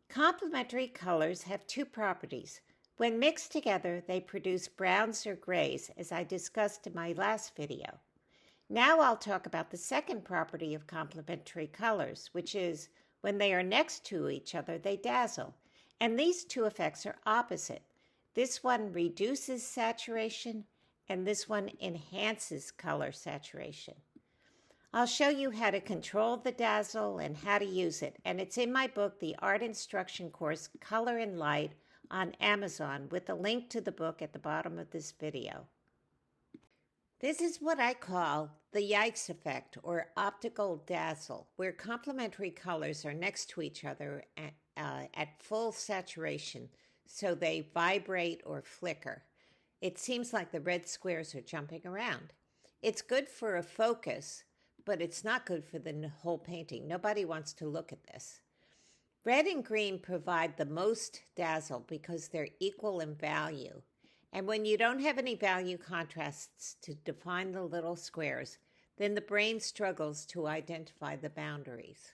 Complementary colors have two properties. When mixed together, they produce browns or grays, as I discussed in my last video. Now I'll talk about the second property of complementary colors, which is when they are next to each other, they dazzle. And these two effects are opposite. This one reduces saturation, and this one enhances color saturation. I'll show you how to control the dazzle and how to use it, and it's in my book, The Art Instruction Course, Color and Light, on Amazon, with a link to the book at the bottom of this video. This is what I call the yikes effect, or optical dazzle, where complementary colors are next to each other at full saturation, so they vibrate or flicker. It seems like the red squares are jumping around. It's good for a focus, but it's not good for the whole painting. Nobody wants to look at this. Red and green provide the most dazzle because they're equal in value. And when you don't have any value contrasts to define the little squares, then the brain struggles to identify the boundaries.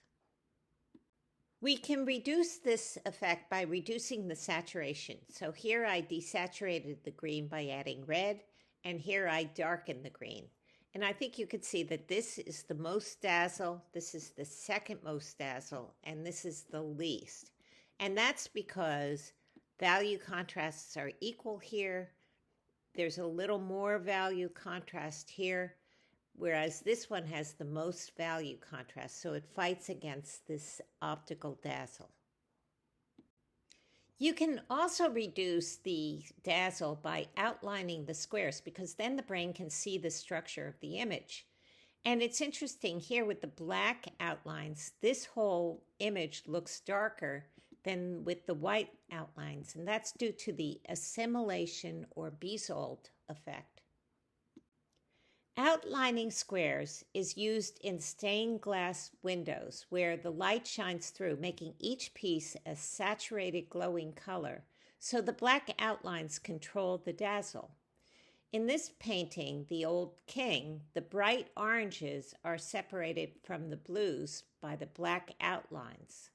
We can reduce this effect by reducing the saturation. So here I desaturated the green by adding red, and here I darkened the green. And I think you could see that this is the most dazzle, this is the second most dazzle, and this is the least. And that's because value contrasts are equal here. There's a little more value contrast here, whereas this one has the most value contrast, so it fights against this optical dazzle. You can also reduce the dazzle by outlining the squares, because then the brain can see the structure of the image. And it's interesting here with the black outlines, this whole image looks darker than with the white outlines, and that's due to the assimilation or Bezold effect. Outlining squares is used in stained glass windows where the light shines through, making each piece a saturated glowing color, so the black outlines control the dazzle. In this painting, The Old King, the bright oranges are separated from the blues by the black outlines.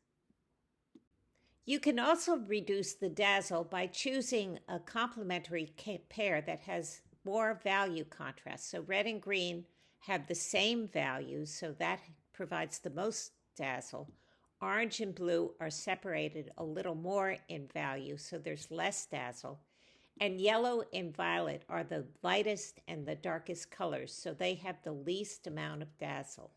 You can also reduce the dazzle by choosing a complementary pair that has more value contrast. So red and green have the same values, so that provides the most dazzle. Orange and blue are separated a little more in value, so there's less dazzle. And yellow and violet are the lightest and the darkest colors, so they have the least amount of dazzle.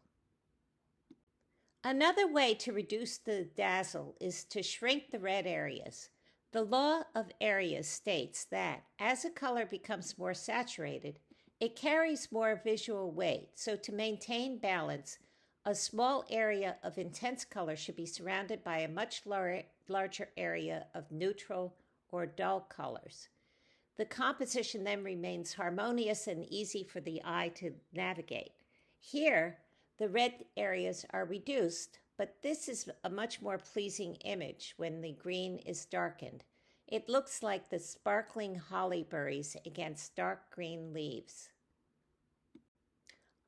Another way to reduce the dazzle is to shrink the red areas. The law of areas states that as a color becomes more saturated, it carries more visual weight. So to maintain balance, a small area of intense color should be surrounded by a much larger area of neutral or dull colors. The composition then remains harmonious and easy for the eye to navigate. Here, the red areas are reduced, but this is a much more pleasing image when the green is darkened. It looks like the sparkling holly berries against dark green leaves.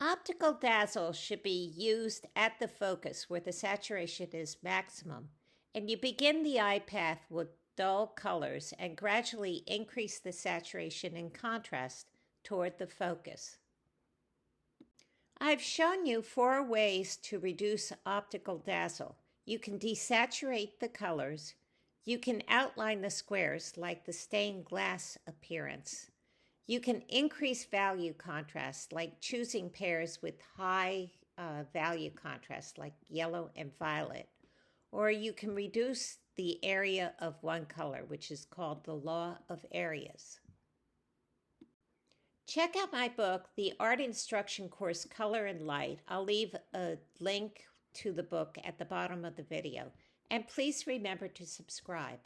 Optical dazzle should be used at the focus where the saturation is maximum, and you begin the eye path with dull colors and gradually increase the saturation and contrast toward the focus. I've shown you 4 ways to reduce optical dazzle. You can desaturate the colors. You can outline the squares like the stained glass appearance. You can increase value contrast, like choosing pairs with high value contrast, like yellow and violet. Or you can reduce the area of one color, which is called the law of areas. Check out my book, The Art Instruction Course, Color and Light. I'll leave a link to the book at the bottom of the video. And please remember to subscribe.